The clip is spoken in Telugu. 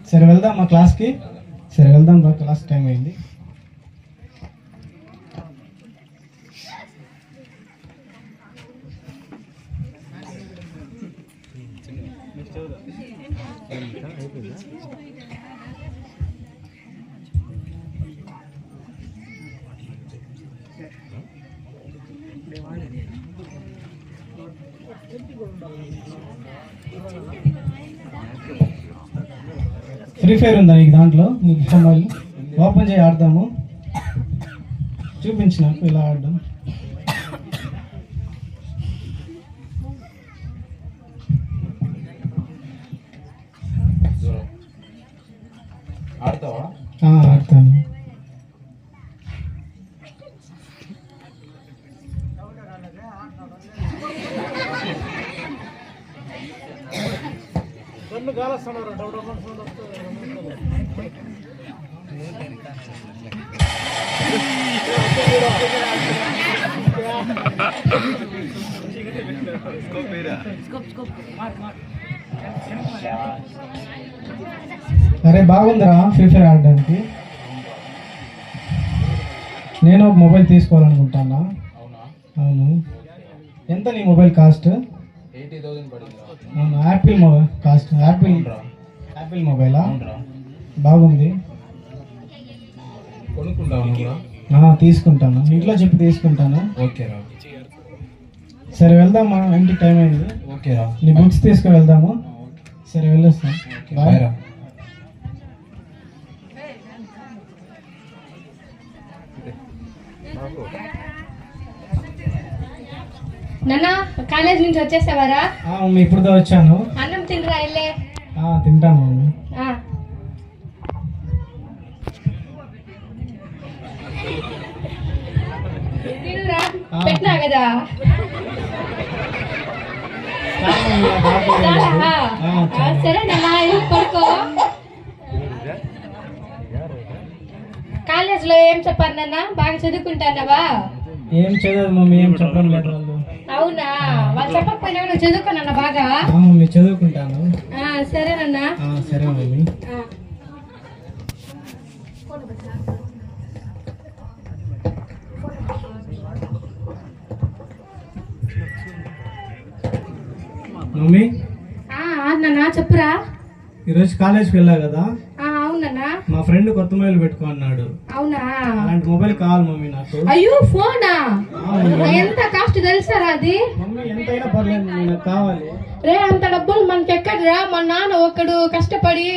సరే వెళ్దాం మా క్లాస్కి. సరే వెళ్దాం రా, క్లాస్ టైం అయింది. ఫ్రీ ఫైర్ ఉందా నీకు? దాంట్లో నీకు మొబైల్ ఓపెన్ చేయి, ఆడదాము. చూపించు నాకు ఇలా ఆడడం. ఆడతాను. అరే బాగుందిరా ఫ్రీ ఫైర్ ఆడడానికి. నేను ఒక మొబైల్ తీసుకోవాలనుకుంటానా. అవును. ఎంత నీ మొబైల్ కాస్ట్? 80,000 పడింది. అవును. Apple mobile cost. యాపిల్ మొబైలా? బాగుంది. కొనుక్కుంటావా? తీసుకుంటాను. ఇంట్లో చెప్పి తీసుకుంటాను. ఓకేరా. సరే వెళ్దామా, ఇంటికి టైం అయింది. ఓకేరా. నీ బుక్స్ తీసుకుని వెళ్దాము. సరే వెళ్ళొస్తాం. బాయ్ రా. నాన్న కాలేజ్ నుంచి వచ్చేసావారా? ఇప్పుడు వచ్చాను. అన్నం తినరా వెళ్ళే? తింటాను మమ్మీ. తినురా, పెట్టినా కదా. సరే నాన్న పడుకో. కాలేజ్ లో ఏం చెప్పారు నాన్న? బాగా చదువుకుంటానవా? ఏం చదవదు మమ్మీ, ఏం చెప్పడం లేదు వాళ్ళు. అవునా? వాళ్ళు చెప్పకపోయినా నువ్వు చదువుకున్నా బాగా? మమ్మీ చదువుకుంటాను. సరేనన్నా. సరే మమ్మీ. మమ్మీ నాన్న చెప్పురా. ఈరోజు కాలేజ్కి వెళ్ళా కదా. అవునన్నా. మా ఫ్రెండ్ కొత్త మొబైల్ పెట్టుకో అన్నాడు. అవునా? అలాంటి మొబైల్ కావాలి మమ్మీ నాకు. అయ్యో ఫోనా? ఎంత కాస్ట్ తెలుసారా అది? మమ్మీ ఎంతైనా పర్లేదు మమ్మీ, నాకు కావాలి. రే అంత డబ్బులు మనకి ఎక్కడరా? మా నాన్న ఒకడు కష్టపడి